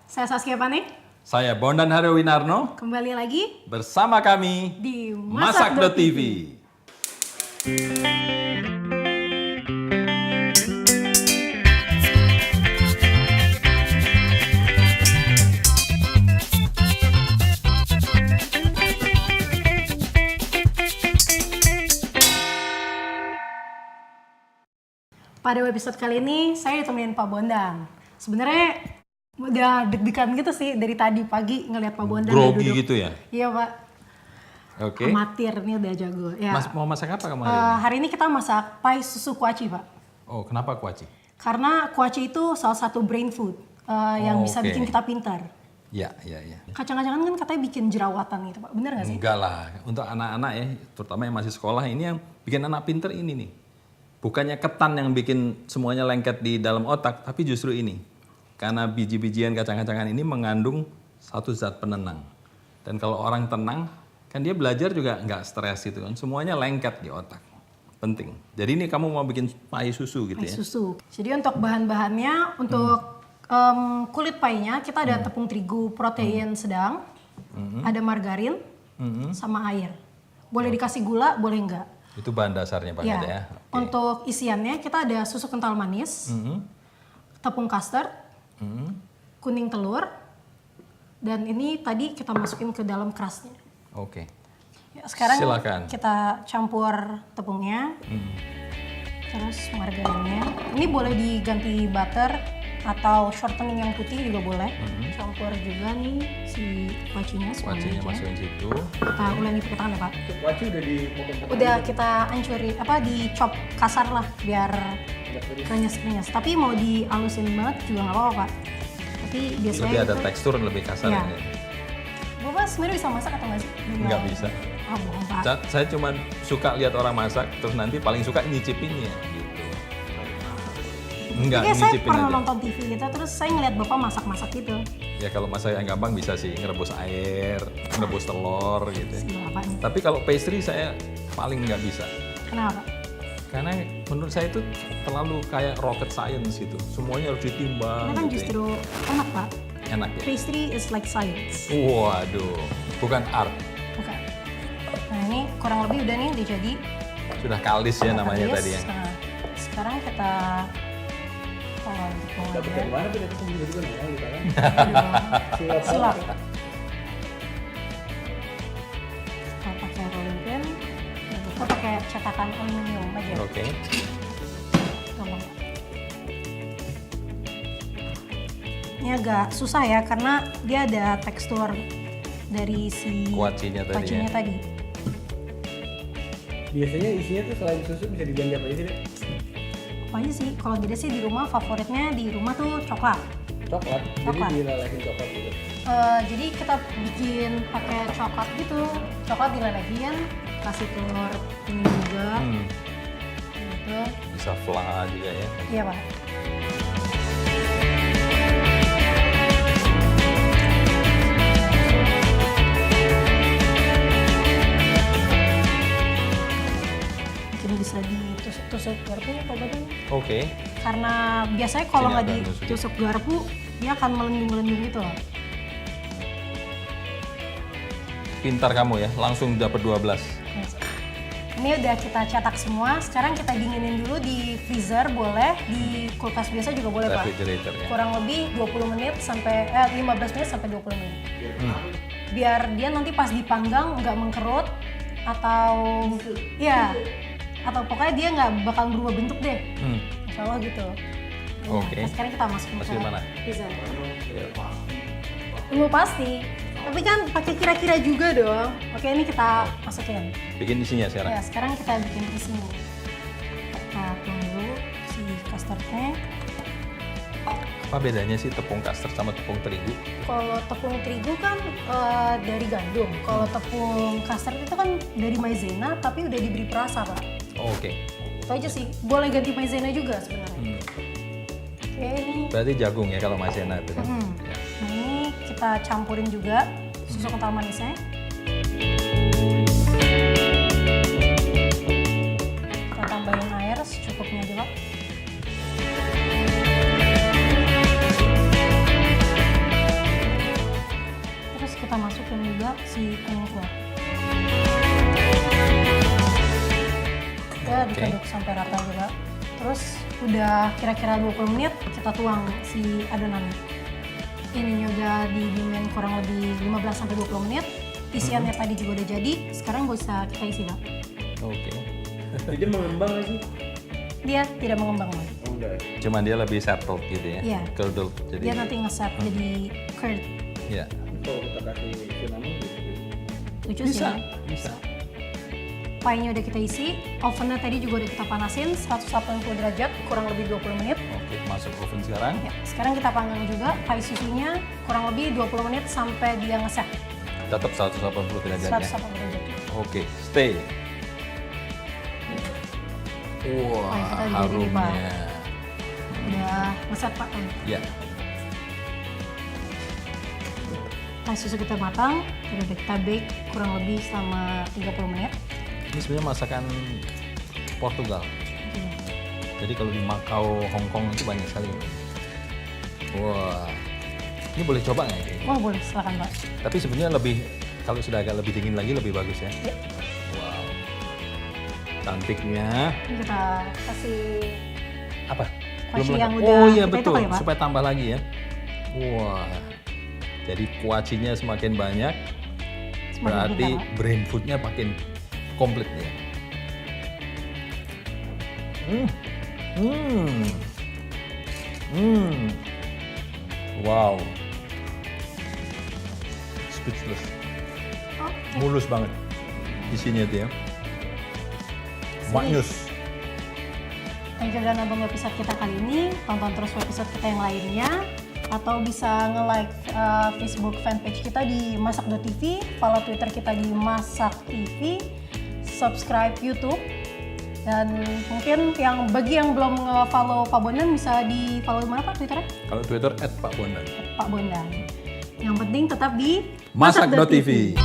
Saya Saskia Pane. Saya Bondan Haryo-Winarno. Kembali lagi Bersama kami di Masak.tv. Pada episode kali ini saya ditemenin Pak Bondan. Sebenarnya udah deg-degan gitu sih dari tadi pagi ngelihat Pak Bondan Grogi duduk. gitu ya? Iya Pak. Oke. Amatir nih udah jago. Ya. Mau masak apa kamu hari ini? Hari ini kita masak pai susu kuaci Pak. Oh, kenapa kuaci? Karena kuaci itu salah satu brain food yang bisa oke. bikin kita pintar. Ya. Kacang-kacangan kan katanya bikin jerawatan gitu Pak. Bener nggak sih? Enggak lah. Untuk anak-anak ya, terutama yang masih sekolah, ini yang bikin anak pinter ini nih. Bukannya ketan yang bikin semuanya lengket di dalam otak, tapi justru ini. Karena biji-bijian kacang-kacangan ini mengandung satu zat penenang. Dan kalau orang tenang, kan dia belajar juga nggak stres gitu kan. Semuanya lengket di otak. Penting. Jadi ini kamu mau bikin pai susu gitu Pai ya? susu. Jadi untuk bahan-bahannya, untuk kulit painya kita ada tepung terigu protein sedang, ada margarin, sama air. Boleh dikasih gula, boleh enggak. Itu bahan dasarnya Pak Ya. ya? Untuk isiannya kita ada susu kental manis, tepung custard, kuning telur, dan ini tadi kita masukin ke dalam kerasnya. Oke. Ya, sekarang Silakan. kita campur tepungnya, terus margarinnya. Ini boleh diganti butter atau shortening yang putih juga boleh. Campur juga nih si kuacinya semuanya. Kuacinya aja. masukin situ. Kita ulangi pakai tangan ya Pak. Kuaci udah dipotong-potong. Udah kita hancurin, dicop kasar lah biar krenyes-krenyes. Tapi mau dihalusin banget juga nggak apa-apa Pak. Tapi biasanya Lebih ada itu- tekstur, lebih kasar Iya. ini. Bapak sebenarnya bisa masak atau nggak sih? Nggak bisa. Ah, bohong Pak. Saya cuma suka lihat orang masak, terus nanti paling suka nyicipinnya gitu. Enggak, Kayak saya nyicipin pernah aja. nonton TV gitu, terus saya ngeliat Bapak masak-masak gitu. Ya kalau masak yang gampang bisa sih, ngerebus air, ngerebus telur gitu ya. Sebelum apa nih? Tapi kalau pastry saya paling nggak bisa. Kenapa? Karena menurut saya itu terlalu kayak rocket science gitu. Semuanya harus ditimbang Karena kan gitu ya. justru enak Pak. Enak ya? Pastry is like science. Waduh, bukan art. Bukan. Nah ini kurang lebih udah nih udah jadi. Sudah kalis ya namanya Habis. tadi ya. Nah, sekarang kita tepung Dapat aja. dari mana tuh tepung juga nih ya, gitu kan? Aduh. Sulap. Kita pakai rolling pin. Kita pakai cetakan aluminium aja. Oke. Gampang. Ini agak susah ya karena dia ada tekstur dari si Kuacinya tadi kuacinya ya. tadi. Biasanya isinya tuh selain susu bisa diganti apa aja sih, Dek? Apa aja sih? Kalau Dede sih di rumah favoritnya di rumah tuh coklat. Coklat. Coklat. Jadi dilelehin coklat gitu. Jadi kita bikin pakai coklat gitu. Coklat dilelehin, kasih telur ini juga. Gitu. Bisa flan juga ya. Iya Pak. Mungkin bisa ditusuk-tusuk garpu Pak Bondan. Oke. Karena biasanya kalau Sini nggak agak nusuk ditusuk garpu, dia akan melendung-melendung gitu loh. Pintar kamu ya, langsung dapat 12. Ini udah kita cetak semua, sekarang kita dinginin dulu di freezer boleh, di kulkas biasa juga boleh Pak. Refrigerator ya. Kurang lebih 20 menit sampai 15 menit sampai 20 menit. Biar dia nanti pas dipanggang nggak mengkerut atau ya atau pokoknya dia nggak bakal berubah bentuk deh. Insya Allah gitu. Nah, Oke. sekarang kita masukin Masukin ke mana? freezer. Tunggu pasti. Tapi kan pakai kira-kira juga dong. Oke, ini kita masukin. Bikin isinya sekarang. Ya, sekarang kita bikin isinya. Kita tunggu si custardnya. Apa bedanya sih tepung custard sama tepung terigu? Kalau tepung terigu kan dari gandum. Kalau tepung custard itu kan dari maizena, tapi udah diberi perasa, Pak. Oh, oke. Itu aja sih. Boleh ganti maizena juga sebenarnya. Oke, ini. Berarti jagung ya kalau maizena itu kan? Ya. Nah, ini kita campurin juga susu kental manisnya. Kita tambahin air secukupnya aja, Pak. si kuning keluar. Ya, diaduk sampai rata juga. Terus udah kira-kira 20 menit kita tuang si adonannya. Ininya udah didiemin kurang lebih 15-20 menit. Isiannya tadi juga udah jadi. Sekarang bisa kita isi, Pak. Oke. Jadi dia mengembang nggak sih? Dia tidak mengembang, Pak. Oh enggak ya? Cuman dia lebih settled gitu ya. Iya. Curdled. Jadi Dia nanti nge-set jadi curd. ya. Kalau kita kasih cinnamon gitu. Lucu Bisa, sih. bisa. Pie-nya udah kita isi, ovennya tadi juga udah kita panasin 180 derajat kurang lebih 20 menit. Oke, masuk oven sekarang. Ya, sekarang kita panggang juga pie susunya kurang lebih 20 menit sampai dia nge-set Tetap 180 derajat ya. 180 derajat. Oke, stay. Pie Wah, kita udah jadi nih, harumnya. Pak. Udah nge-set Pak. Ya, Pie susu kita matang, udah kita bake kurang lebih selama 30 menit. ini sebenarnya masakan Portugal. Jadi kalau di Macau, Hong Kong itu banyak sekali. Wah, ini boleh coba nggak ini? Wah boleh, silakan Pak. Tapi sebenarnya lebih, kalau sudah agak lebih dingin lagi lebih bagus ya. Ya. Wow, cantiknya. Ini kita kasih Apa? Kuaci lengkap. yang udah Oh iya kita itu betul, kali, Pak? supaya tambah lagi ya. Wah, jadi kuacinya semakin banyak, semakin berarti pintar, Pak. brain foodnya makin komplit ya. Wow, speechless, Oke. mulus banget isinya tuh ya. Maknyus. Thank you udah nonton episode kita kali ini. Tonton terus episode kita yang lainnya. Atau bisa nge-like Facebook fanpage kita di masak.tv, follow Twitter kita di Masak TV, subscribe YouTube. Dan mungkin yang bagi yang belum nge-follow Pak Bondan bisa di-follow di mana Pak Twitternya? Kalau Twitter @pakbondan. Pak Bondan. Yang penting tetap di Masak.tv.